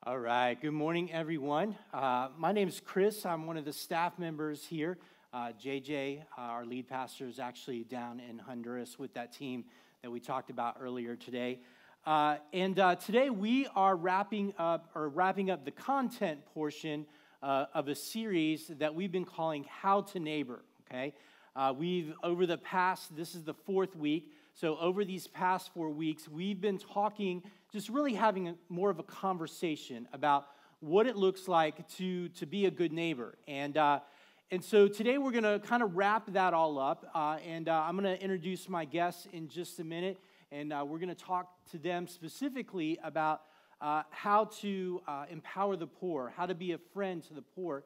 All right. Good morning, everyone. My name is Chris. I'm one of the staff members here. JJ, our lead pastor, is actually down in Honduras with that team that we talked about earlier today. Today we are wrapping up the content portion of a series that we've been calling How to Neighbor. Okay, this is the fourth week. So over these past 4 weeks, we've been talking, just really having more of a conversation about what it looks like to be a good neighbor. And so today we're going to kind of wrap that all up. I'm going to introduce my guests in just a minute. And we're going to talk to them specifically about how to empower the poor, how to be a friend to the poor.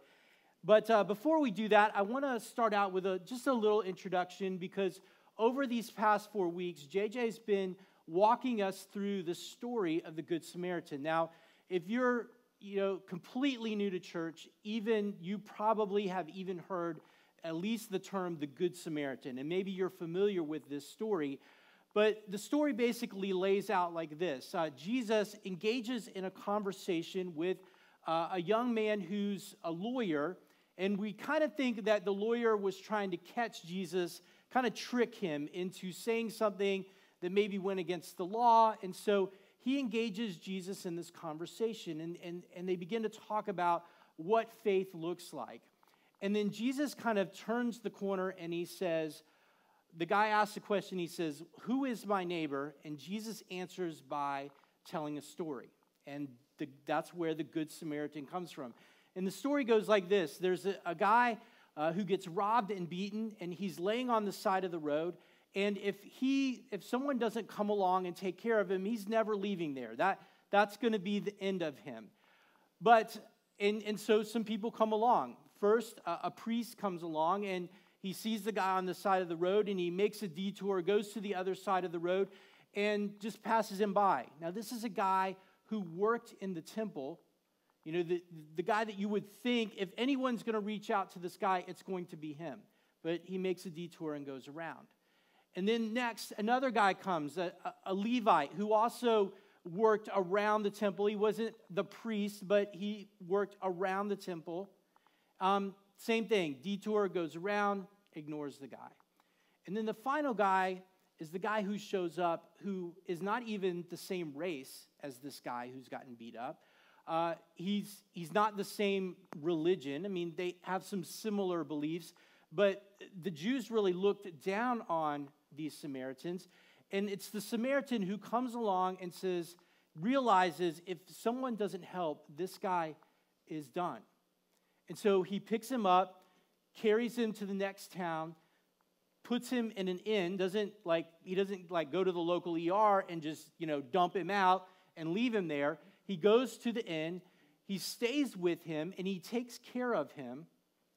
But before we do that, I want to start out with just a little introduction, because over these past 4 weeks, JJ's been walking us through the story of the Good Samaritan. Now, if you're completely new to church, you probably have even heard at least the term the Good Samaritan, and maybe you're familiar with this story. But the story basically lays out like this. Jesus engages in a conversation with a young man who's a lawyer, and we kind of think that the lawyer was trying to catch Jesus, kind of trick him into saying something that maybe went against the law. And so he engages Jesus in this conversation, and they begin to talk about what faith looks like. And then Jesus kind of turns the corner and he says, the guy asks a question, he says, "Who is my neighbor?" And Jesus answers by telling a story. And that's where the Good Samaritan comes from. And the story goes like this. There's a guy who gets robbed and beaten, and he's laying on the side of the road. And if someone doesn't come along and take care of him, he's never leaving there. That's going to be the end of him. But so some people come along. First, a priest comes along, and he sees the guy on the side of the road, and he makes a detour, goes to the other side of the road, and just passes him by. Now, this is a guy who worked in the temple. The guy that you would think, if anyone's going to reach out to this guy, it's going to be him. But he makes a detour and goes around. And then next, another guy comes, a Levite, who also worked around the temple. He wasn't the priest, but he worked around the temple. Same thing, detour, goes around, ignores the guy. And then the final guy is the guy who shows up, who is not even the same race as this guy who's gotten beat up. He's not the same religion. I mean, they have some similar beliefs, but the Jews really looked down on these Samaritans. And it's the Samaritan who comes along and realizes if someone doesn't help, this guy is done. And so he picks him up, carries him to the next town, puts him in an inn. He doesn't go to the local ER and just dump him out and leave him there. He goes to the inn, he stays with him, and he takes care of him.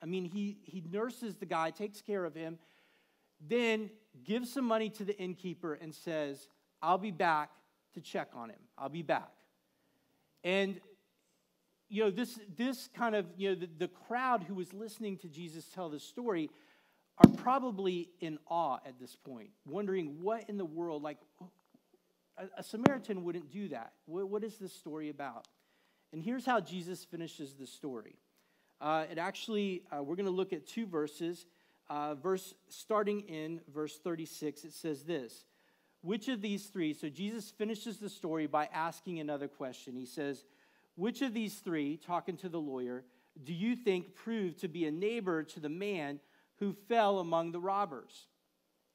I mean, he nurses the guy, takes care of him, then gives some money to the innkeeper and says, "I'll be back to check on him. I'll be back." And this kind of, the crowd who was listening to Jesus tell this story are probably in awe at this point, wondering what in the world, a Samaritan wouldn't do that. What is this story about? And here's how Jesus finishes the story. We're going to look at 2 verses. Starting in verse 36, it says this: "Which of these three," so Jesus finishes the story by asking another question. He says, "Which of these three," talking to the lawyer, "do you think proved to be a neighbor to the man who fell among the robbers?"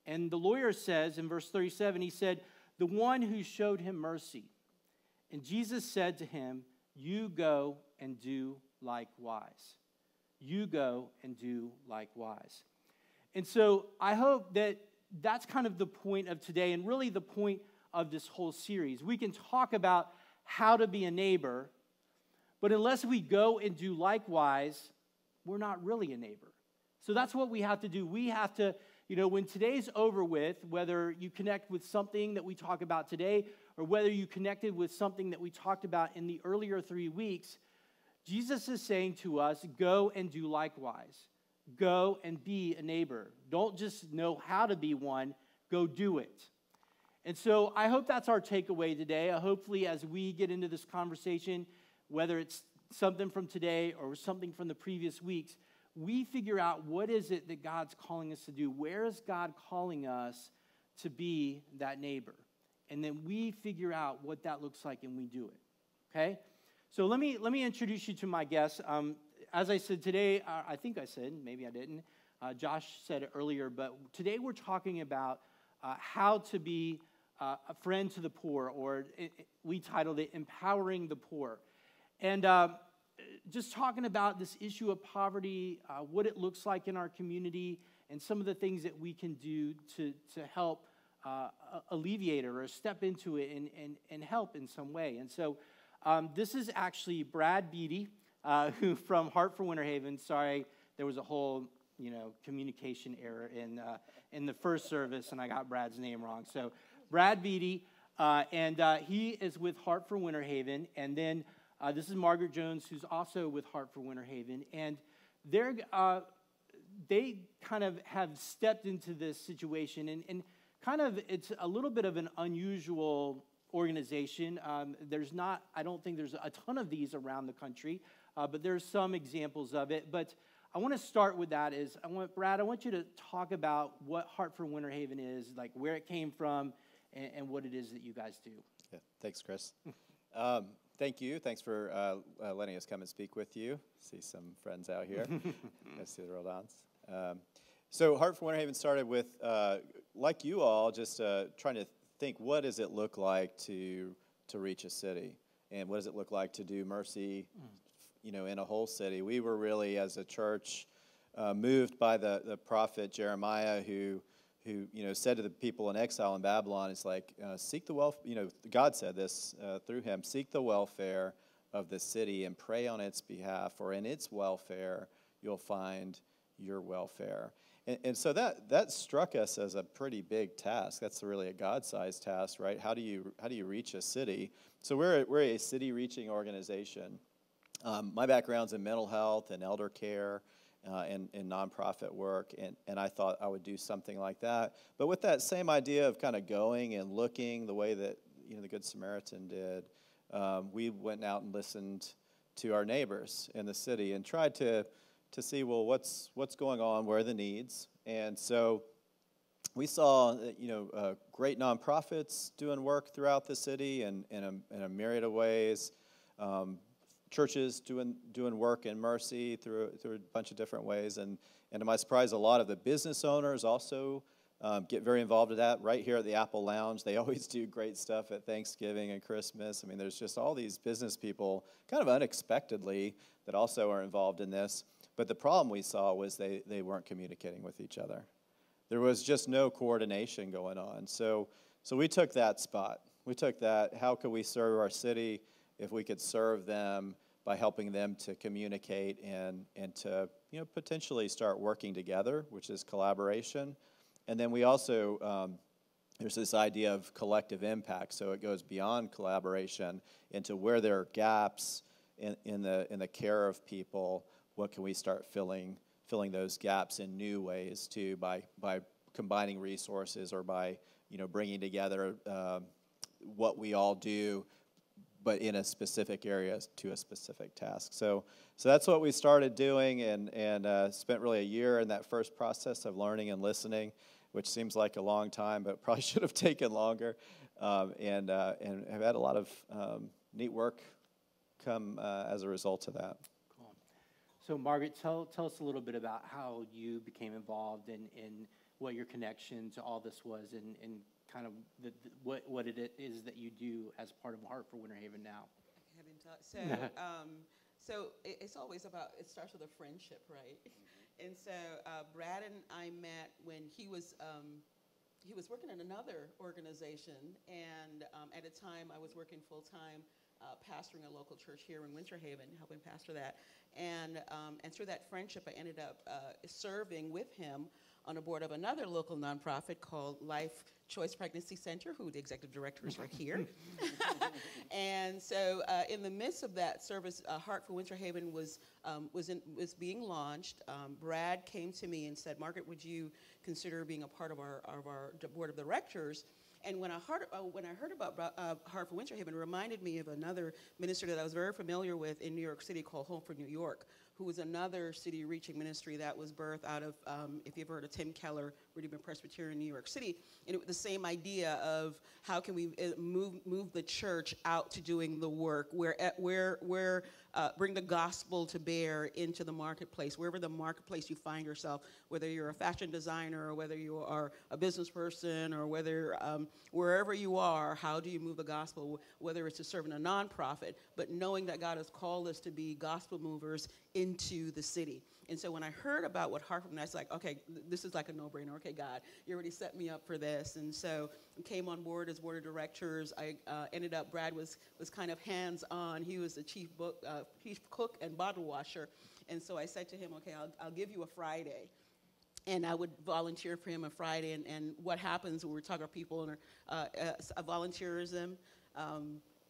And the lawyer says in verse 37, he said, "The one who showed him mercy." And Jesus said to him, "You go and do likewise." You go and do likewise. And so I hope that that's kind of the point of today, and really the point of this whole series. We can talk about how to be a neighbor, but unless we go and do likewise, we're not really a neighbor. So that's what we have to do. We have to, when today's over with, whether you connect with something that we talk about today, or whether you connected with something that we talked about in the earlier 3 weeks, Jesus is saying to us, go and do likewise. Go and be a neighbor. Don't just know how to be one, go do it. And so I hope that's our takeaway today. Hopefully, as we get into this conversation, whether it's something from today or something from the previous weeks, we figure out what is it that God's calling us to do. Where is God calling us to be that neighbor? And then we figure out what that looks like and we do it, okay? So let me introduce you to my guests. As I said today, I think I said, maybe I didn't, Josh said it earlier, but today we're talking about how to be a friend to the poor, or we titled it Empowering the Poor. And just talking about this issue of poverty, what it looks like in our community, and some of the things that we can do to help alleviate it or step into it and help in some way. And so this is actually Brad Beatty, who from Heart for Winter Haven. Sorry, there was a whole communication error in the first service, and I got Brad's name wrong. So Brad Beatty, and he is with Heart for Winter Haven. And then this is Margaret Jones, who's also with Heart for Winter Haven. And they kind of have stepped into this situation, and kind of it's a little bit of an unusual organization. I don't think there's a ton of these around the country, but there's some examples of it. But I want to start with that Brad, I want you to talk about what Heart for Winter Haven is, like where it came from, and what it is that you guys do. Yeah, thanks, Chris. Thank you. Thanks for letting us come and speak with you. See some friends out here. Nice to see the real dons. So Heart for Winter Haven started with, like you all, just trying to think, what does it look like to reach a city? And what does it look like to do mercy, in a whole city? We were really, as a church, moved by the prophet Jeremiah, who said to the people in exile in Babylon, it's like, seek the welfare, God said this through him, seek the welfare of the city and pray on its behalf, for in its welfare you'll find your welfare. And so that struck us as a pretty big task. That's really a God-sized task, right? How do you reach a city? So we're a city-reaching organization. My background's in mental health and elder care and nonprofit work, and I thought I would do something like that. But with that same idea of kind of going and looking the way that the Good Samaritan did, we went out and listened to our neighbors in the city and tried to see, well, what's going on, where are the needs. And so we saw great nonprofits doing work throughout the city in a myriad of ways. Churches doing work in mercy through a bunch of different ways, and to my surprise, a lot of the business owners also get very involved in that. Right here at the Apple Lounge, they always do great stuff at Thanksgiving and Christmas. I mean, there's just all these business people, kind of unexpectedly, that also are involved in this. But the problem we saw was they weren't communicating with each other. There was just no coordination going on. So we took that spot. We took that, how could we serve our city if we could serve them by helping them to communicate and to potentially start working together, which is collaboration. And then we also, there's this idea of collective impact, so it goes beyond collaboration into where there are gaps in the care of people. What can we start filling those gaps in new ways too, by combining resources or by bringing together what we all do, but in a specific area to a specific task. So that's what we started doing, and spent really a year in that first process of learning and listening, which seems like a long time, but probably should have taken longer, and have had a lot of neat work come as a result of that. Cool. So Margaret, tell us a little bit about how you became involved in what your connection to all this was, and kind of what it is that you do as part of Heart for Winter Haven now. So it's always about, it starts with a friendship, right? Mm-hmm. And so Brad and I met when he was working in another organization, and at a time I was working full-time pastoring a local church here in Winter Haven, helping pastor that. And through that friendship, I ended up serving with him on a board of another local nonprofit called Life Choice Pregnancy Center, who the executive director is right here. And so in the midst of that service, Heart for Winter Haven was being launched. Brad came to me and said, Margaret, would you consider being a part of our board of directors? And when I heard about Heart for Winter Haven, it reminded me of another ministry that I was very familiar with in New York City called Hope for New York, who was another city-reaching ministry that was birthed out of, if you've heard of Tim Keller, Redeemer Presbyterian in New York City, and it was the same idea of how can we move the church out to doing the work, bring the gospel to bear into the marketplace, wherever the marketplace you find yourself, whether you're a fashion designer or whether you are a business person or whether wherever you are, how do you move the gospel, whether it's to serve in a nonprofit, but knowing that God has called us to be gospel movers into the city. And so when I heard about what Hartford, I was like, okay, this is like a no-brainer. Okay, God, you already set me up for this. And so I came on board as board of directors. I ended up, Brad was kind of hands-on. He was the chief cook and bottle washer. And so I said to him, okay, I'll give you a Friday. And I would volunteer for him on Friday. And what happens when we're talking about people and volunteerism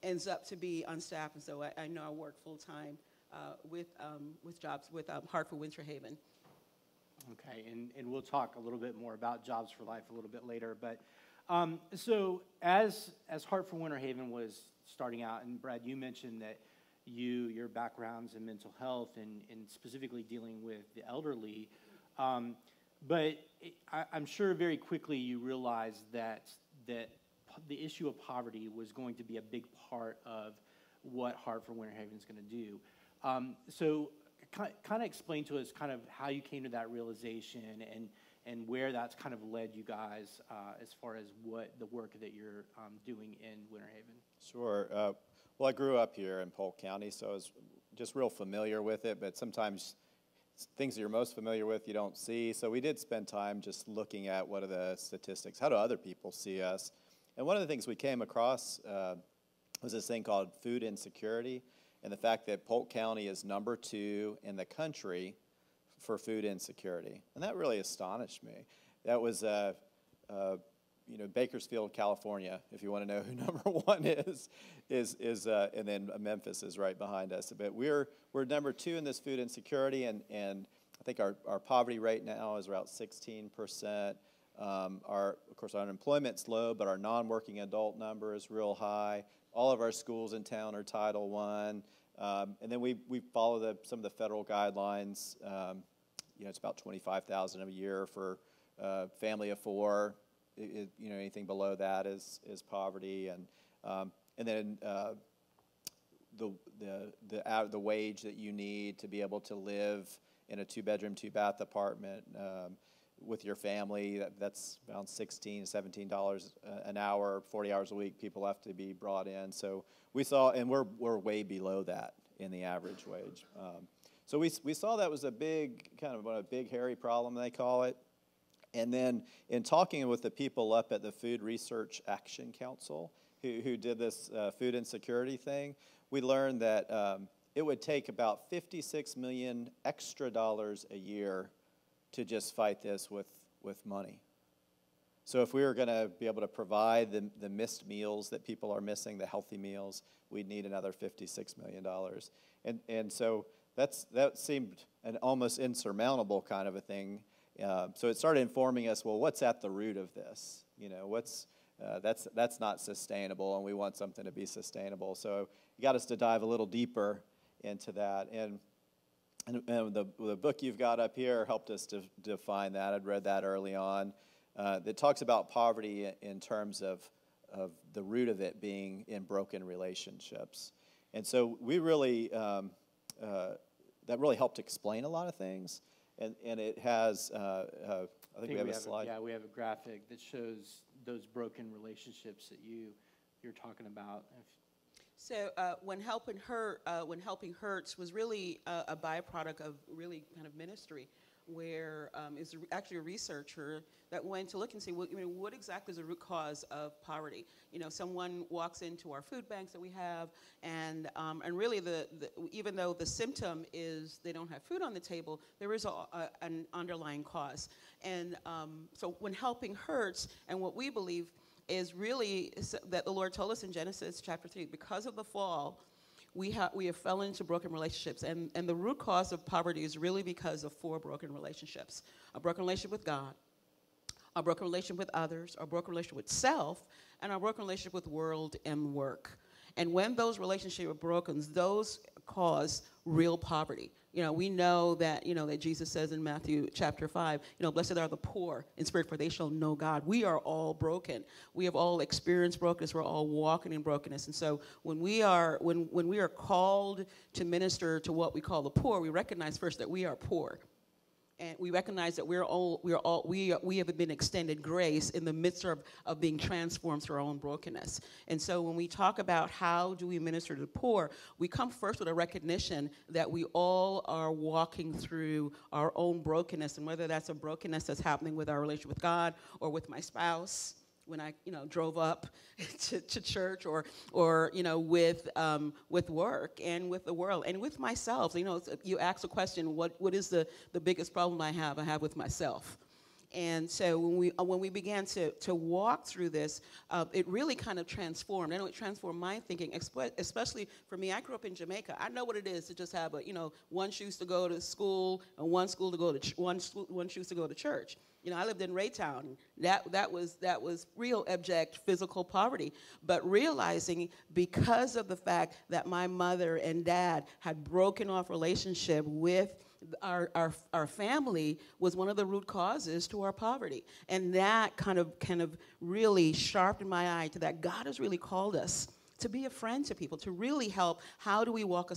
ends up to be on staff. And so I know I work full-time with jobs with Heart for Winter Haven. Okay, and we'll talk a little bit more about Jobs for Life a little bit later. But so as Heart for Winter Haven was starting out, and Brad, you mentioned that your background's in mental health and specifically dealing with the elderly, but I'm sure very quickly you realized that the issue of poverty was going to be a big part of what Heart for Winter Haven is going to do. So kind of explain to us kind of how you came to that realization and where that's kind of led you guys as far as what the work that you're doing in Winter Haven. Sure. Well, I grew up here in Polk County, so I was just real familiar with it, but sometimes things that you're most familiar with you don't see. So we did spend time just looking at what are the statistics, how do other people see us? And one of the things we came across was this thing called food insecurity, and the fact that Polk County is number 2 in the country for food insecurity. And that really astonished me. That was, Bakersfield, California, if you want to know who number 1 is, and then Memphis is right behind us. But we're number 2 in this food insecurity, and I think our poverty rate now is around 16%. Of course, our unemployment's low, but our non-working adult number is real high. All of our schools in town are Title I. And then we follow some of the federal guidelines. It's about $25,000 a year for family of 4. Anything below that is poverty. And then the wage that you need to be able to live in a 2-bedroom, 2-bath apartment with your family, that's around $16, $17 an hour, 40 hours a week. People have to be brought in. So we saw, and we're way below that in the average wage. So we saw that was a big, kind of a big, hairy problem, they call it. And then in talking with the people up at the Food Research Action Council who did this food insecurity thing, we learned that it would take about $56 million extra dollars a year to just fight this with money. So if we were going to be able to provide the missed meals that people are missing, the healthy meals, we'd need another $56 million. And so that seemed an almost insurmountable kind of a thing. So it started informing us, well, what's at the root of this? That's not sustainable, and we want something to be sustainable. So it got us to dive a little deeper into that. And the book you've got up here helped us to define that. I'd read that early on. That talks about poverty in terms of the root of it being in broken relationships. And so we really, that really helped explain a lot of things. And it has, I think we have a slide. Yeah, we have a graphic that shows those broken relationships that you're talking about. So when helping hurts was really a byproduct of really kind of ministry, where is actually a researcher that went to look and see what exactly is the root cause of poverty. Someone walks into our food banks that we have, and really even though the symptom is they don't have food on the table, there is an underlying cause. And so when helping hurts, and what we believe is really that the Lord told us in Genesis chapter 3, because of the fall, we have fell into broken relationships. And the root cause of poverty is really because of 4 broken relationships. A broken relationship with God, our broken relationship with others, our broken relationship with self, and our broken relationship with world and work. And when those relationships are broken, those cause real poverty. We know that, that Jesus says in Matthew chapter 5, blessed are the poor in spirit, for they shall know God. We are all broken. We have all experienced brokenness. We're all walking in brokenness. And so when we are called to minister to what we call the poor, we recognize first that we are poor. And we recognize that we have been extended grace in the midst of being transformed through our own brokenness. And so when we talk about how do we minister to the poor, we come first with a recognition that we all are walking through our own brokenness, and whether that's a brokenness that's happening with our relationship with God or with my spouse, when I, drove up to church, or with work and with the world and with myself. You ask the question, what is the biggest problem I have with myself? And so when we began to walk through this, it really kind of transformed. I know it transformed my thinking, especially for me. I grew up in Jamaica. I know what it is to just have one shoes to go to school and one shoes to go to church. I lived in Raytown. That was real abject physical poverty. But realizing, because of the fact that my mother and dad had broken off relationship with our family, was one of the root causes to our poverty. And that kind of really sharpened my eye to that God has really called us to be a friend to people, to really help. How do we walk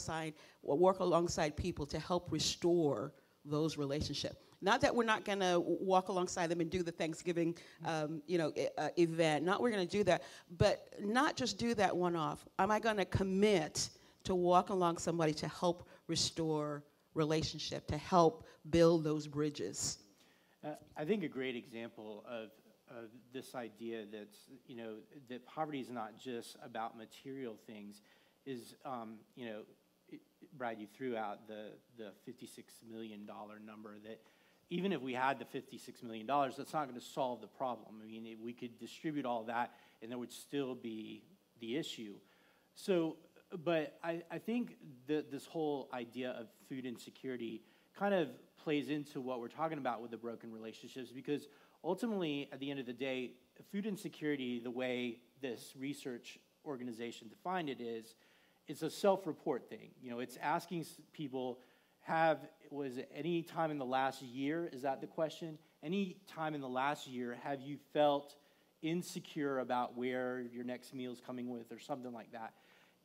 alongside people to help restore those relationships? Not that we're not going to walk alongside them and do the Thanksgiving, event. Not we're going to do that, but not just do that one-off. Am I going to commit to walk along somebody to help restore relationship, to help build those bridges? I think a great example of this idea that poverty is not just about material things is, Brad, you threw out the $56 million number that. Even if we had the $56 million, that's not going to solve the problem. I mean, we could distribute all that, and there would still be the issue. So, but I think that this whole idea of food insecurity kind of plays into what we're talking about with the broken relationships, because ultimately, at the end of the day, food insecurity, the way this research organization defined it is, it's a self-report thing. It's asking people, was it any time in the last year, is that the question? Any time in the last year, have you felt insecure about where your next meal is coming with, or something like that?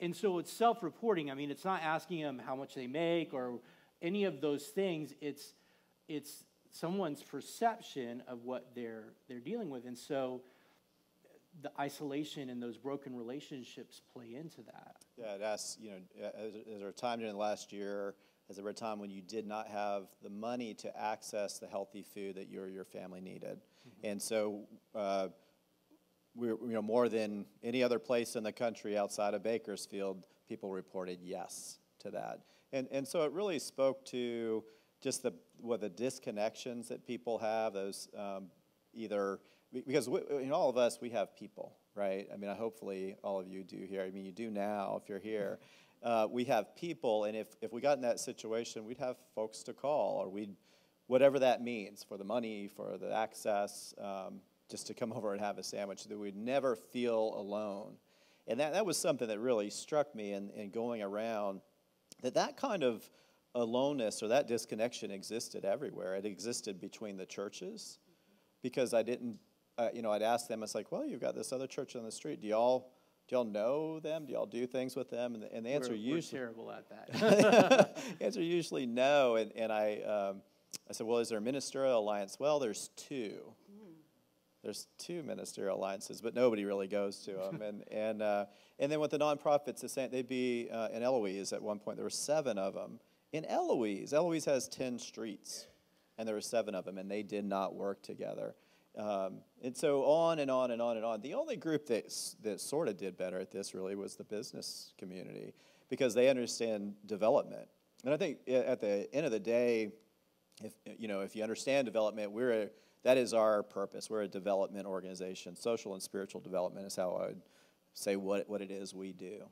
And so it's self-reporting. I mean, it's not asking them how much they make or any of those things. It's someone's perception of what they're dealing with. And so the isolation and those broken relationships play into that. Yeah, it asks, is there a time during the last year, has there been a time when you did not have the money to access the healthy food that you or your family needed? Mm-hmm. And so we're more than any other place in the country outside of Bakersfield, people reported yes to that. And so it really spoke to just the disconnections that people have, those either, because in all of us, we have people, right? I mean, hopefully all of you do here. I mean, you do now if you're here. We have people, and if we got in that situation, we'd have folks to call, or whatever that means, for the money, for the access, just to come over and have a sandwich, that we'd never feel alone. And that was something that really struck me in going around, that kind of aloneness or that disconnection existed everywhere. It existed between the churches, because I didn't, I'd ask them, it's like, well, you've got this other church on the street. Do y'all know them? Do y'all do things with them? And the answer usually... We're terrible at that. The answer usually no. And I said, well, is there a ministerial alliance? Well, there's two. There's two ministerial alliances, but nobody really goes to them. And then with the nonprofits, they'd be in Eloise at one point. There were 7 of them. In Eloise has 10 streets, and there were 7 of them, and they did not work together. And so on and on and on and on. The only group that sort of did better at this really was the business community, because they understand development. And I think at the end of the day, if you understand development, that is our purpose. We're a development organization. Social and spiritual development is how I would say what it is we do.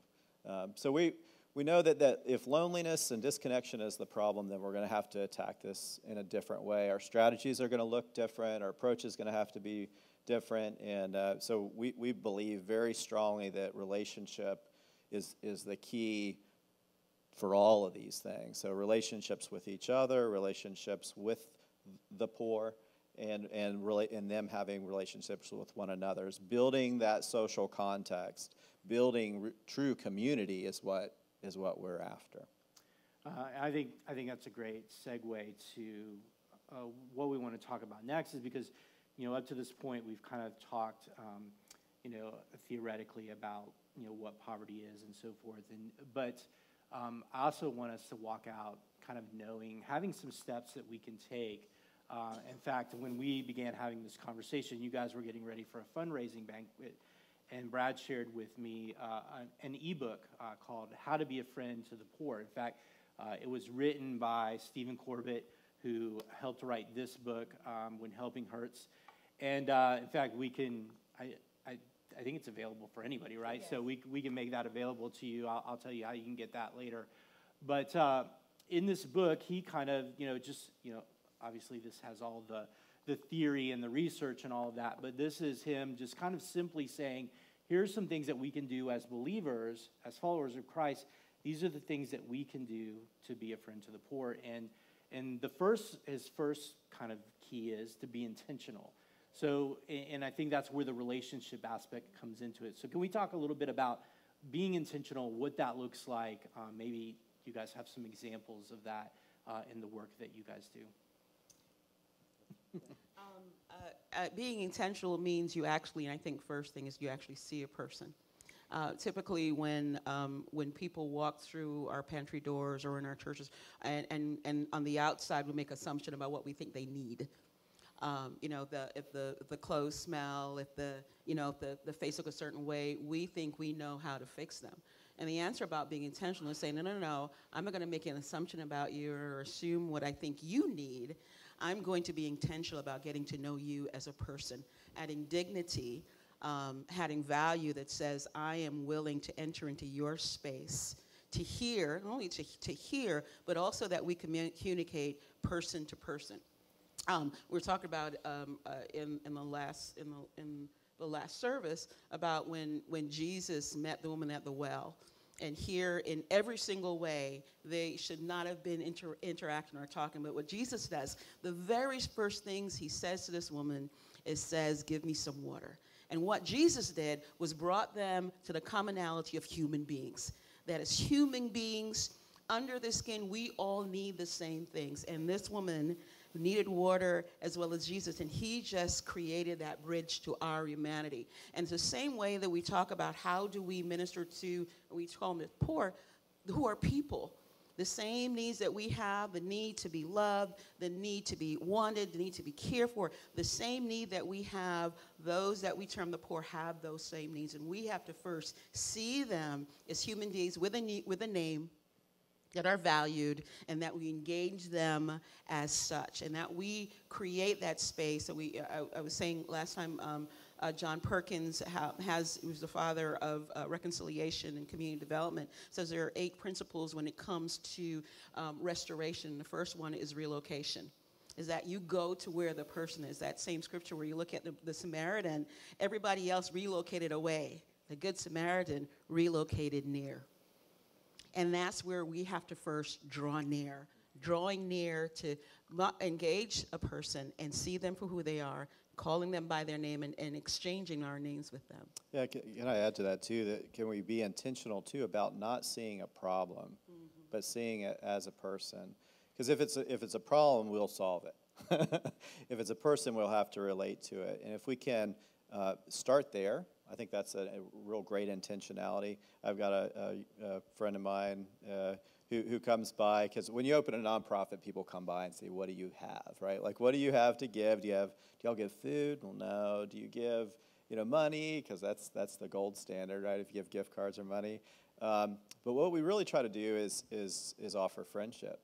So we we know that if loneliness and disconnection is the problem, then we're going to have to attack this in a different way. Our strategies are going to look different. Our approach is going to have to be different. And so we believe very strongly that relationship is the key for all of these things. So relationships with each other, relationships with the poor, and them having relationships with one another. Is building that social context, building true community is what we're after. I think that's a great segue to what we want to talk about next, is because, up to this point we've kind of talked, theoretically about, what poverty is and so forth. But I also want us to walk out kind of having some steps that we can take. In fact, when we began having this conversation, you guys were getting ready for a fundraising banquet, and Brad shared with me an ebook called How to Be a Friend to the Poor. In fact, it was written by Stephen Corbett, who helped write this book, When Helping Hurts. And in fact, I think it's available for anybody, right? Yes. So we can make that available to you. I'll tell you how you can get that later. But in this book, he kind of, obviously this has all the theory and the research and all of that, but this is him just kind of simply saying, here's some things that we can do as believers, as followers of Christ. These are the things that we can do to be a friend to the poor. And his first kind of key is to be intentional. So, and I think that's where the relationship aspect comes into it. So can we talk a little bit about being intentional, what that looks like? Maybe you guys have some examples of that in the work that you guys do. Being intentional means you actually, and I think first thing is you actually see a person. Typically when people walk through our pantry doors or in our churches, and on the outside we make assumption about what we think they need. If the clothes smell, if the face look a certain way, we think we know how to fix them. And the answer about being intentional is saying, no, I'm not going to make an assumption about you or assume what I think you need. I'm going to be intentional about getting to know you as a person, adding dignity, adding value that says I am willing to enter into your space to hear, not only to hear, but also that we communicate person to person. We were talking about in the last service about when Jesus met the woman at the well. And here, in every single way, they should not have been interacting or talking. But what Jesus does, the very first things he says to this woman says, give me some water. And what Jesus did was brought them to the commonality of human beings. That as human beings, under the skin, we all need the same things. And this woman needed water as well as Jesus, and he just created that bridge to our humanity. And it's the same way that we talk about how do we minister to, we call them the poor, who are people. The same needs that we have, the need to be loved, the need to be wanted, the need to be cared for, the same need that we have, those that we term the poor have those same needs. And we have to first see them as human beings with a name, that are valued, and that we engage them as such, and that we create that space. So I was saying last time, John Perkins who's the father of reconciliation and community development, says there are 8 principles when it comes to restoration. The first one is relocation. Is that you go to where the person is. That same scripture where you look at the Samaritan, everybody else relocated away. The Good Samaritan relocated near. And that's where we have to first draw near, drawing near to engage a person and see them for who they are, calling them by their name and exchanging our names with them. Yeah, can I add to that too, that can we be intentional too about not seeing a problem, but seeing it as a person? Because if it's a problem, we'll solve it. If it's a person, we'll have to relate to it. And if we can start there, I think that's a real great intentionality. I've got a friend of mine who comes by, because when you open a nonprofit, people come by and say, what do you have, right? Like, what do you have to give? Do y'all give food? Well, no. Do you give, money? Because that's the gold standard, right? If you give gift cards or money. But what we really try to do is offer friendship,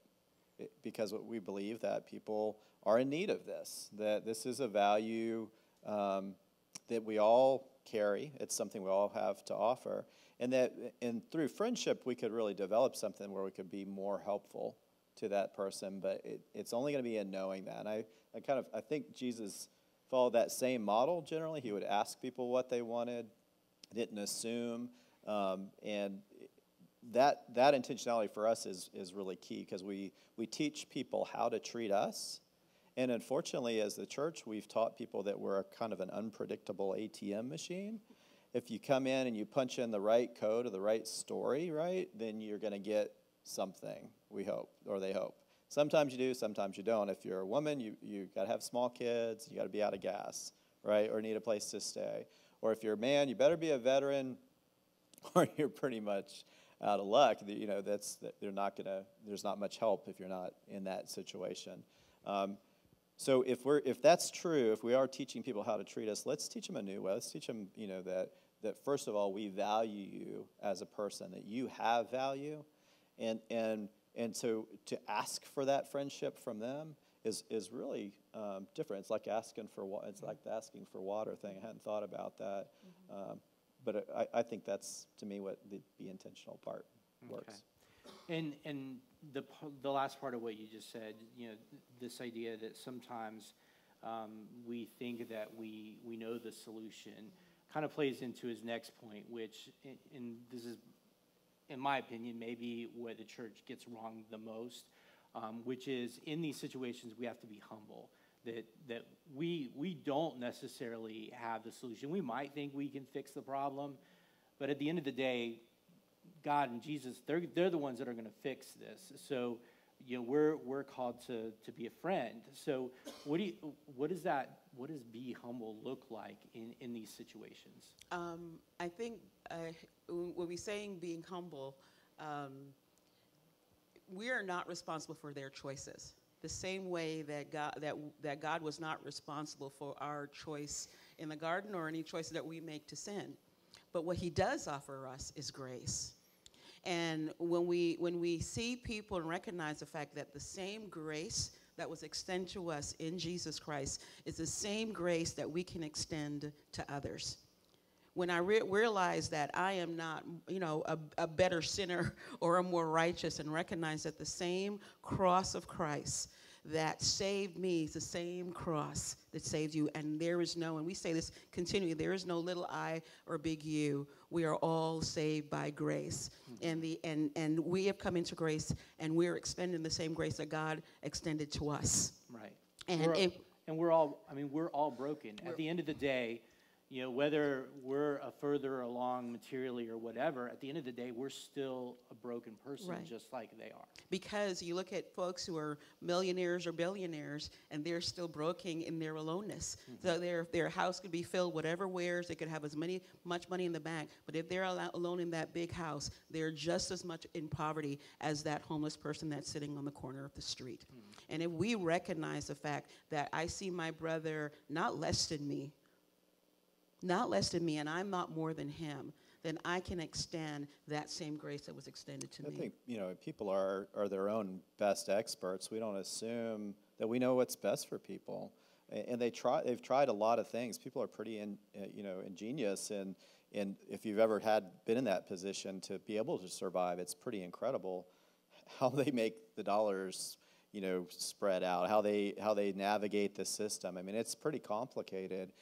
because we believe that people are in need of this, that this is a value that we all carry. It's something we all have to offer. And through friendship, we could really develop something where we could be more helpful to that person, but it's only going to be in knowing that. And I think Jesus followed that same model generally. He would ask people what they wanted, didn't assume, and that intentionality for us is really key, because we teach people how to treat us. And unfortunately, as the church, we've taught people that we're a kind of an unpredictable ATM machine. If you come in and you punch in the right code or the right story, right, then you're going to get something, we hope, or they hope. Sometimes you do, sometimes you don't. If you're a woman, you got to have small kids, you got to be out of gas, right, or need a place to stay. Or if you're a man, you better be a veteran, or you're pretty much out of luck. There's not much help if you're not in that situation. So if that's true, if we are teaching people how to treat us, let's teach them a new way. Let's teach them, that first of all, we value you as a person, that you have value, and so to ask for that friendship from them is really different. It's like asking for the asking for water thing. I hadn't thought about that, but I think that's, to me, what the intentional part works. And the last part of what you just said, this idea that sometimes we think that we know the solution, kind of plays into his next point, which, and this is, in my opinion, maybe where the church gets wrong the most, which is in these situations we have to be humble. That we don't necessarily have the solution. We might think we can fix the problem, but at the end of the day, God and Jesus, they're the ones that are going to fix this. So, we're called to be a friend. So, what does be humble look like in these situations? I think when we're saying being humble, we are not responsible for their choices. The same way that God was not responsible for our choice in the garden or any choices that we make to sin. But what he does offer us is grace. And when we see people and recognize the fact that the same grace that was extended to us in Jesus Christ is the same grace that we can extend to others. When I realize that I am not, a better sinner or a more righteous, and recognize that the same cross of Christ that saved me is the same cross that saved you. And there is no, and we say this continually, there is no little I or big you. We are all saved by grace. And we have come into grace, and we're extending the same grace that God extended to us. Right. And we're all broken. At the end of the day, whether we're further along materially or whatever, at the end of the day, we're still a broken person, right, just like they are. Because you look at folks who are millionaires or billionaires, and they're still broken in their aloneness. Mm-hmm. So their house could be filled whatever wares, they could have much money in the bank, but if they're alone in that big house, they're just as much in poverty as that homeless person that's sitting on the corner of the street. Mm-hmm. And if we recognize the fact that I see my brother not less than me, and I'm not more than him, then I can extend that same grace that was extended to me. I think, people are their own best experts. We don't assume that we know what's best for people. And they've tried a lot of things. People are pretty ingenious, and if you've ever been in that position to be able to survive, it's pretty incredible how they make the dollars, spread out, how they navigate the system. I mean, it's pretty complicated.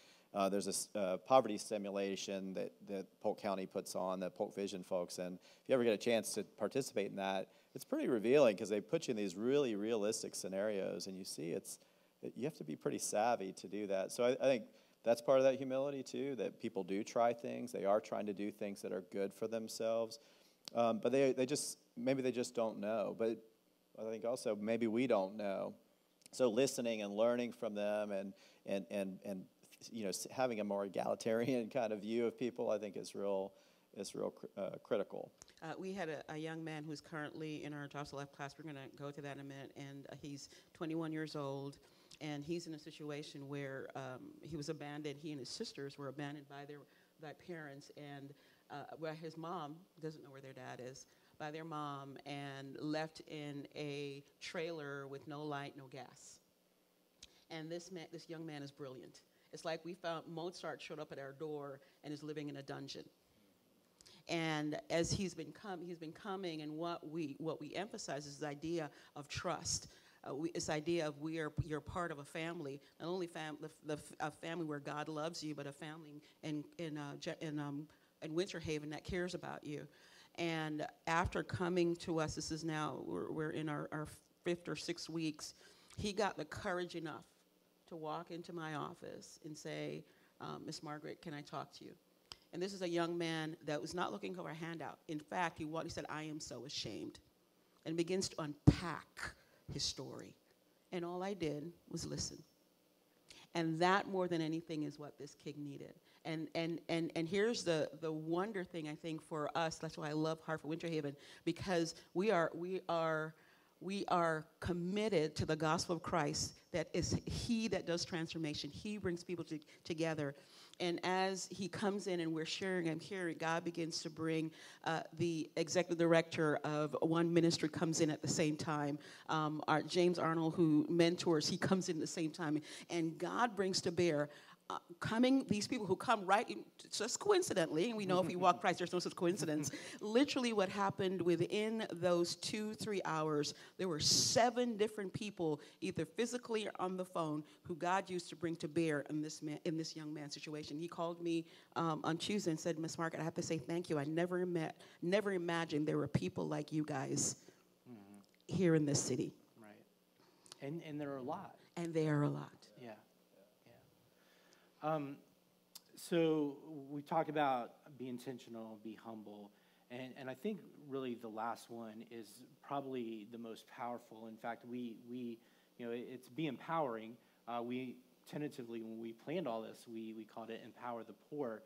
There's a poverty simulation that Polk County puts on, the Polk Vision folks, and if you ever get a chance to participate in that, it's pretty revealing, because they put you in these really realistic scenarios, and you see you have to be pretty savvy to do that. So I think that's part of that humility too, that people do try things. They are trying to do things that are good for themselves, but they just don't know. But I think also maybe we don't know. So listening and learning from them and having a more egalitarian kind of view of people, I think is real critical. We had a young man who's currently in our Jobs to Life class. We're going to go to that in a minute, and he's 21 years old, and he's in a situation where he was abandoned. He and his sisters were abandoned by their parents, and his mom doesn't know where their dad is, by their mom, and left in a trailer with no light, no gas. And this young man is brilliant. It's like we found Mozart showed up at our door and is living in a dungeon. And as he's been coming, and what we emphasize is the idea of trust. This idea of you're part of a family, not only a family where God loves you, but a family in Winter Haven that cares about you. And after coming to us, this is now we're in our 5th or 6th weeks. He got the courage enough to walk into my office and say, Miss Margaret, can I talk to you? And this is a young man that was not looking for a handout. In fact, he said, I am so ashamed, and begins to unpack his story. And all I did was listen. And that, more than anything, is what this kid needed. And here's the wonder thing, I think, for us. That's why I love Heart for Winter Haven, because we are committed to the gospel of Christ, that is he that does transformation. He brings people together. And as he comes in and we're sharing, I'm hearing God begins to bring the executive director of one ministry comes in at the same time. Our James Arnold, who mentors, he comes in at the same time. And God brings to bear these people who come right in, just coincidentally, and we know if you walk Christ, there's no such coincidence. Literally what happened within those 2-3 hours, there were 7 different people, either physically or on the phone, who God used to bring to bear in this young man's situation. He called me on Tuesday and said, Miss Margaret, I have to say thank you. I never imagined there were people like you guys here in this city. Right. And there are a lot. And they are a lot. Yeah. So we talked about be intentional, be humble, and I think really the last one is probably the most powerful. In fact, we it's be empowering. We tentatively, when we planned all this, we called it Empower the Poor.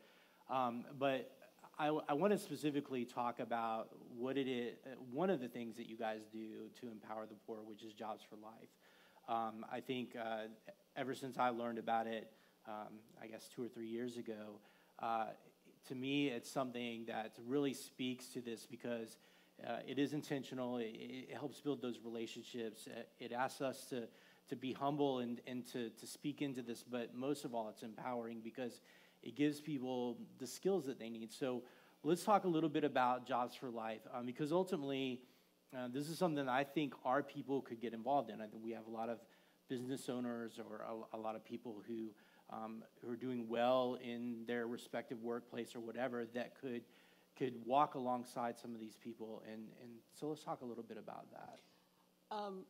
But I want to specifically talk about what it is. One of the things that you guys do to empower the poor, which is Jobs for Life. I think ever since I learned about it, I guess 2 or 3 years ago, to me, it's something that really speaks to this, because it is intentional. It helps build those relationships. It asks us to be humble and to speak into this, but most of all, it's empowering because it gives people the skills that they need. So let's talk a little bit about Jobs for Life, because ultimately, this is something that I think our people could get involved in. I think we have a lot of business owners or a lot of people who are doing well in their respective workplace or whatever that could walk alongside some of these people. And so let's talk a little bit about that.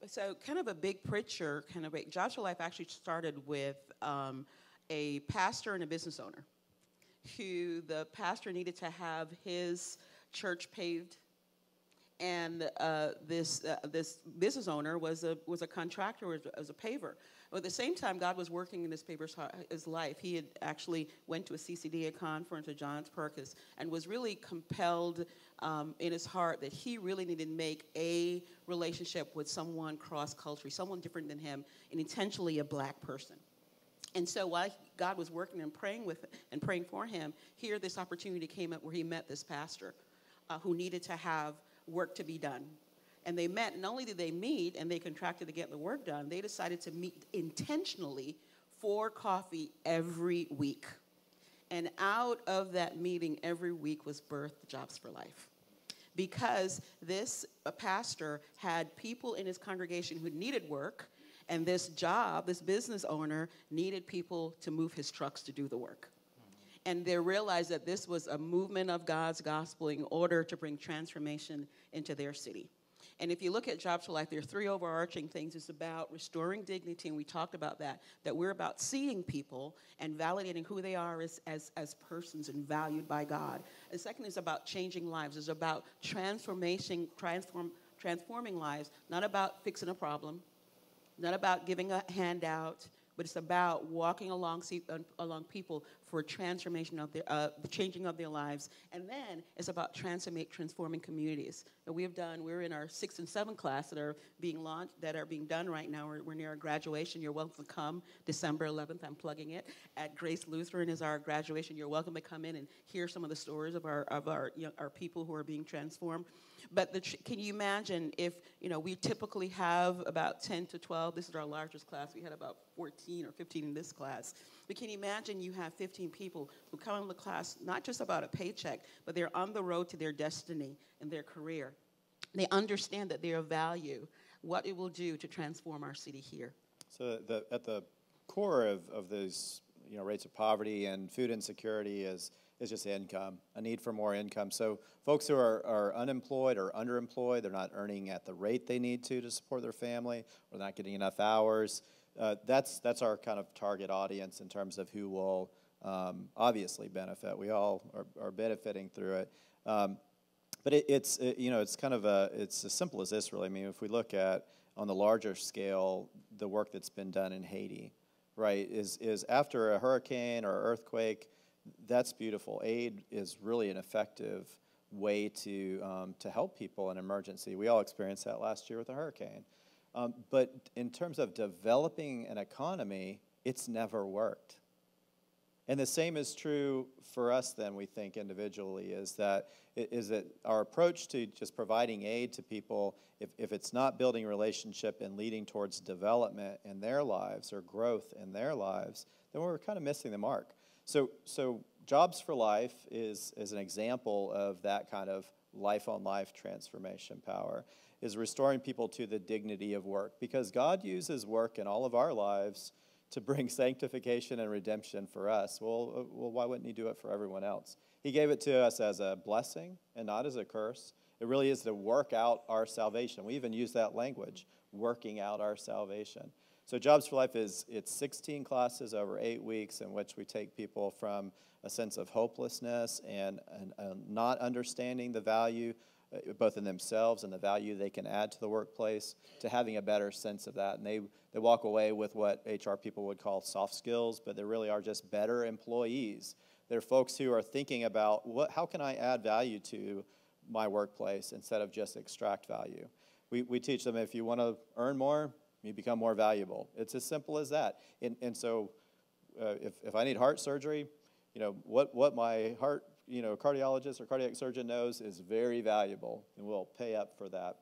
So kind of a big picture, Jobs for Life actually started with a pastor and a business owner, who the pastor needed to have his church paved. And this business owner was a contractor, was a paver. But at the same time, God was working in this his life. He had actually went to a CCDA conference with John Perkins and was really compelled in his heart that he really needed to make a relationship with someone cross-culturally, someone different than him, and intentionally a black person. And so while God was working and praying for him, here this opportunity came up where he met this pastor who needed to have work to be done. And they met, not only did they meet and they contracted to get the work done, they decided to meet intentionally for coffee every week. And out of that meeting every week was birthed Jobs for Life. Because this pastor had people in his congregation who needed work, and this business owner needed people to move his trucks to do the work. And they realized that this was a movement of God's gospel in order to bring transformation into their city. And if you look at Jobs for Life, there are 3 overarching things. It's about restoring dignity, and we talked about that we're about seeing people and validating who they are as persons and valued by God. And second is about changing lives. It's about transforming lives, not about fixing a problem, not about giving a handout, but it's about walking along people for transformation of the changing of their lives. And then it's about transforming communities. And we're in our 6th and 7th class that are being launched, that are being done right now. We're near our graduation. You're welcome to come December 11th. I'm plugging it. At Grace Lutheran is our graduation. You're welcome to come in and hear some of the stories of our people who are being transformed. But can you imagine if, we typically have about 10 to 12. This is our largest class. We had about 14 or 15 in this class. But can you imagine you have 15 people who come into the class not just about a paycheck, but they're on the road to their destiny and their career. They understand that they're of value, what it will do to transform our city here. So at the core of those rates of poverty and food insecurity is just income, a need for more income. So folks who are unemployed or underemployed, they're not earning at the rate they need to support their family, or not getting enough hours. That's our kind of target audience in terms of who will obviously benefit. We all are benefiting through it. But it's as simple as this, really. I mean, if we look at on the larger scale the work that's been done in Haiti, right, is after a hurricane or earthquake, that's beautiful. Aid is really an effective way to help people in emergency. We all experienced that last year with a hurricane. But in terms of developing an economy, it's never worked. And the same is true for us then, we think individually, is that our approach to just providing aid to people, if it's not building relationship and leading towards development in their lives or growth in their lives, then we're kind of missing the mark. So Jobs for Life is an example of that kind of life-on-life transformation power, is restoring people to the dignity of work. Because God uses work in all of our lives to bring sanctification and redemption for us. Well, why wouldn't he do it for everyone else? He gave it to us as a blessing and not as a curse. It really is to work out our salvation. We even use that language, working out our salvation. So Jobs for Life it's 16 classes over 8 weeks in which we take people from a sense of hopelessness and not understanding the value both in themselves and the value they can add to the workplace, to having a better sense of that. And they walk away with what HR people would call soft skills, but they really are just better employees. They're folks who are thinking about how can I add value to my workplace instead of just extract value. We teach them if you want to earn more, you become more valuable. It's as simple as that. And so if I need heart surgery, what my heart cardiologist or cardiac surgeon knows is very valuable, and we'll pay up for that.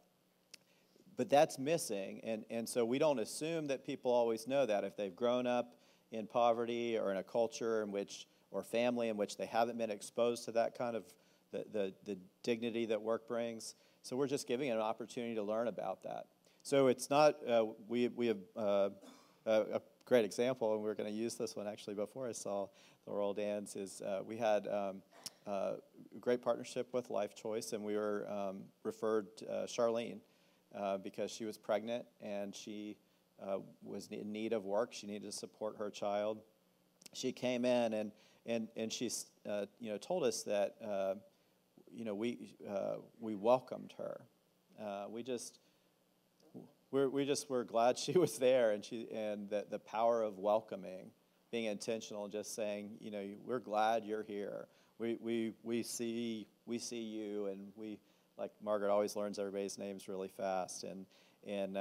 But that's missing, and so we don't assume that people always know that. If they've grown up in poverty or in a culture or family in which they haven't been exposed to that kind of the dignity that work brings. So we're just giving it an opportunity to learn about that. So it's not, we have a great example, and we're going to use this one actually before I saw the Royal Dance, is we had a great partnership with Life Choice, and we were referred Charlene because she was pregnant and she was in need of work. She needed to support her child. She came in and she told us that we welcomed her. We just were glad she was there, and the power of welcoming, being intentional, just saying, we're glad you're here. We see you, and we, like Margaret always learns everybody's names really fast, and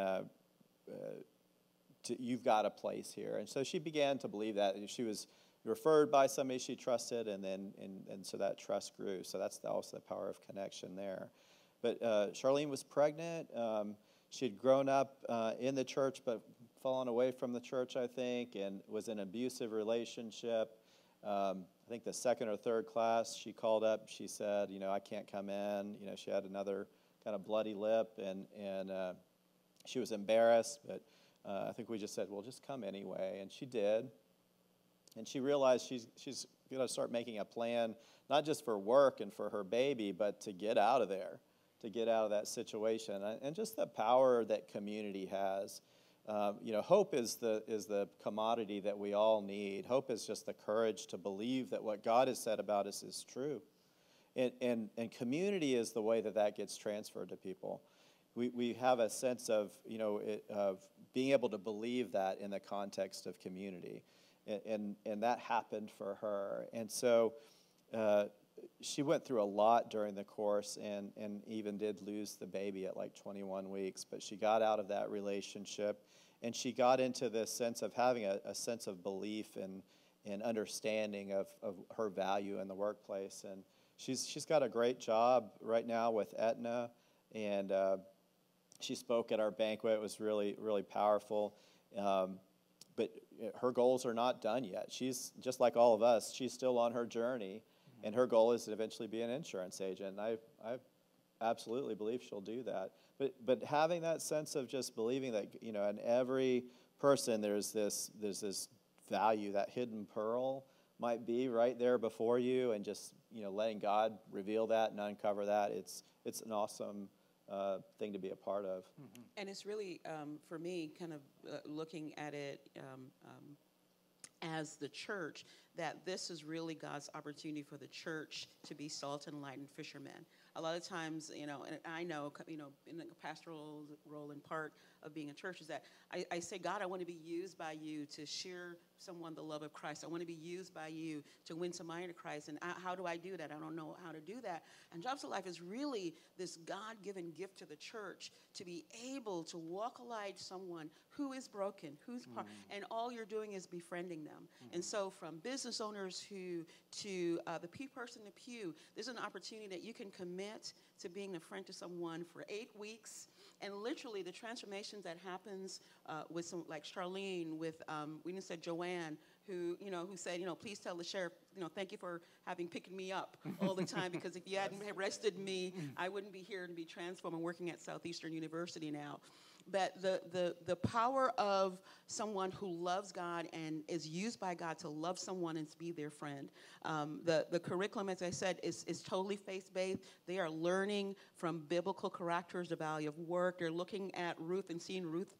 you've got a place here. And so she began to believe that. She was referred by somebody she trusted, and so that trust grew. So that's also the power of connection there. But Charlene was pregnant. She had grown up in the church, but fallen away from the church, I think, and was in an abusive relationship. I think the second or third class, she called up. She said, I can't come in. She had another kind of bloody lip, and she was embarrassed. But I think we just said, well, just come anyway. And she did. And she realized she's going to start making a plan, not just for work and for her baby, but to get out of there, to get out of that situation. And just the power that community has. Hope is the commodity that we all need. Hope is just the courage to believe that what God has said about us is true. And community is the way that gets transferred to people. We have a sense of being able to believe that in the context of community. And that happened for her. And so she went through a lot during the course and even did lose the baby at like 21 weeks. But she got out of that relationship, and she got into this sense of having a sense of belief and understanding of her value in the workplace. And she's got a great job right now with Aetna. and she spoke at our banquet. It was really, really powerful. But her goals are not done yet. She's just like all of us. She's still on her journey, and her goal is to eventually be an insurance agent. And I absolutely believe she'll do that. But having that sense of just believing that, in every person there's this value, that hidden pearl might be right there before you, and just letting God reveal that and uncover that. It's an awesome thing to be a part of. Mm-hmm. And it's really, for me, kind of looking at it as the church, that this is really God's opportunity for the church to be salt and light and fishermen. A lot of times, and I know, in the pastoral role and part of being a church is that I say, God, I want to be used by you to share someone the love of Christ. I want to be used by you to win somebody to Christ. And how do I do that? I don't know how to do that. And Jobs of Life is really this God-given gift to the church to be able to walk alongside someone who is broken, and all you're doing is befriending them. Mm-hmm. And so from business owners to the person in the pew, there's an opportunity that you can commit to being a friend to someone for 8 weeks. And literally the transformations that happens with some, like Charlene, with, we just said Joanne, who said, please tell the sheriff, thank you for having picked me up all the time, because if you hadn't arrested me, I wouldn't be here and be transformed. I'm working at Southeastern University now. But the power of someone who loves God and is used by God to love someone and to be their friend. The curriculum, as I said, is totally faith-based. They are learning from biblical characters, the value of work. They're looking at Ruth and seeing Ruth's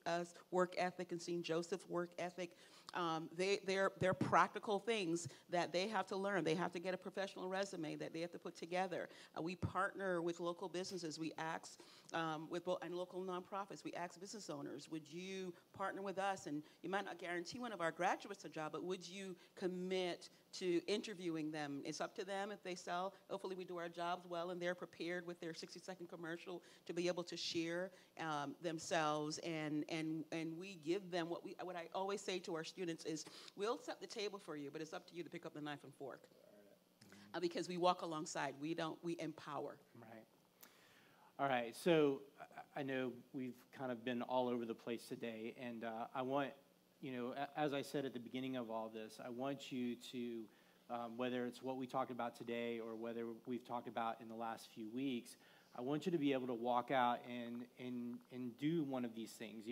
work ethic and seeing Joseph's work ethic. They're practical things that they have to learn. They have to get a professional resume that they have to put together. We partner with local businesses. We ask and local nonprofits. We ask business owners, would you partner with us? And you might not guarantee one of our graduates a job, but would you commit to interviewing them? It's up to them if they sell. Hopefully we do our jobs well and they're prepared with their 60-second commercial to be able to share themselves, and we give them what I always say to our students is, we'll set the table for you, but it's up to you to pick up the knife and fork. Because we walk alongside, we empower. Right. All right, so I know we've kind of been all over the place today, and I want, as I said at the beginning of all this, I want you to, whether it's what we talked about today or whether we've talked about in the last few weeks, I want you to be able to walk out and do one of these things.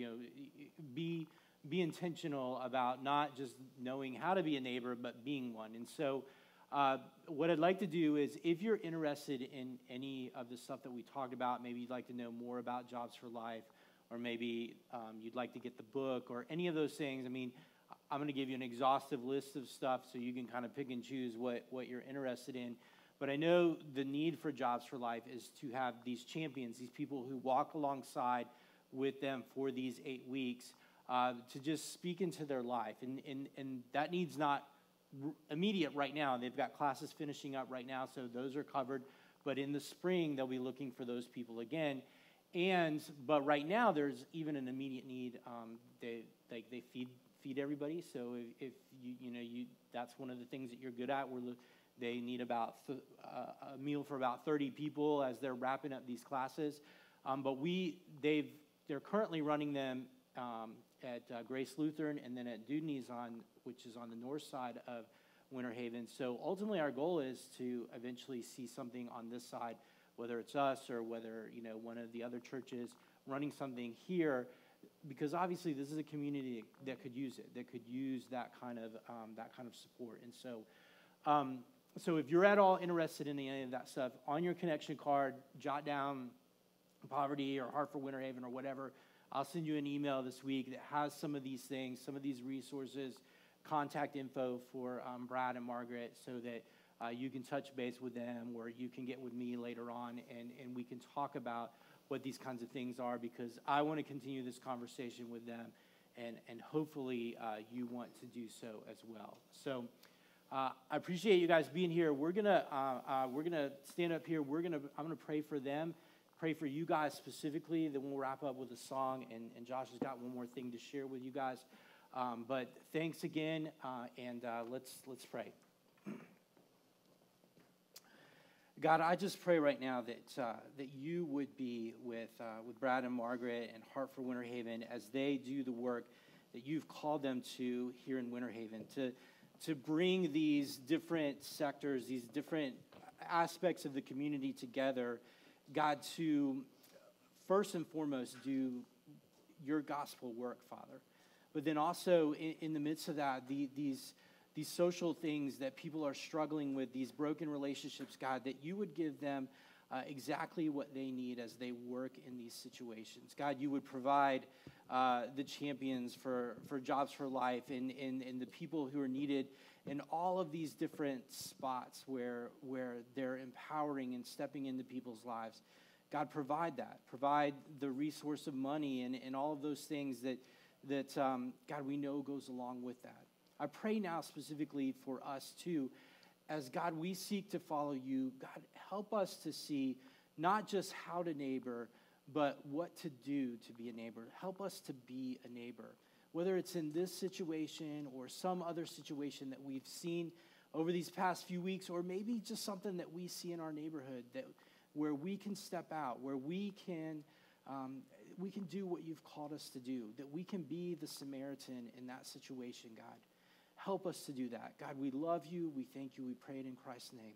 Be intentional about not just knowing how to be a neighbor, but being one. And so what I'd like to do is, if you're interested in any of the stuff that we talked about, maybe you'd like to know more about Jobs for Life, or maybe you'd like to get the book or any of those things. I mean, I'm going to give you an exhaustive list of stuff so you can kind of pick and choose what you're interested in. But I know the need for Jobs for Life is to have these champions, these people who walk alongside with them for these 8 weeks, to just speak into their life. And that need's not immediate right now. They've got classes finishing up right now, so those are covered. But in the spring, they'll be looking for those people again. But right now, there's even an immediate need. They feed everybody. So if you that's one of the things that you're good at. They need about a meal for about 30 people as they're wrapping up these classes. But they're currently running them at Grace Lutheran and then at Dudney's which is on the north side of Winter Haven. So ultimately our goal is to eventually see something on this side, whether it's us or whether one of the other churches running something here, because obviously this is a community that could use it, that could use that kind of support. And so if you're at all interested in any of that stuff, on your connection card, jot down Poverty or Heart for Winter Haven or whatever. I'll send you an email this week that has some of these things, some of these resources, contact info for Brad and Margaret, so that you can touch base with them, or you can get with me later on, and we can talk about what these kinds of things are, because I want to continue this conversation with them, and hopefully you want to do so as well. So I appreciate you guys being here. We're gonna stand up here. I'm gonna pray for them. Pray for you guys specifically, then we'll wrap up with a song, and Josh has got one more thing to share with you guys. But thanks again, and let's pray. God, I just pray right now that you would be with Brad and Margaret and Heart for Winter Haven as they do the work that you've called them to here in Winter Haven, to bring these different sectors, these different aspects of the community together, God, to first and foremost do your gospel work, Father. But then also in the midst of that, these social things that people are struggling with, these broken relationships, God, that you would give them exactly what they need as they work in these situations. God, you would provide the champions for Jobs for Life and the people who are needed in all of these different spots where they're empowering and stepping into people's lives. God, provide that. Provide the resource of money and all of those things that God, we know goes along with that. I pray now specifically for us too, as God, we seek to follow you. God, help us to see not just how to neighbor, but what to do to be a neighbor. Help us to be a neighbor, whether it's in this situation or some other situation that we've seen over these past few weeks, or maybe just something that we see in our neighborhood where we can step out, where we can do what you've called us to do, that we can be the Samaritan in that situation, God. Help us to do that. God, we love you. We thank you. We pray it in Christ's name.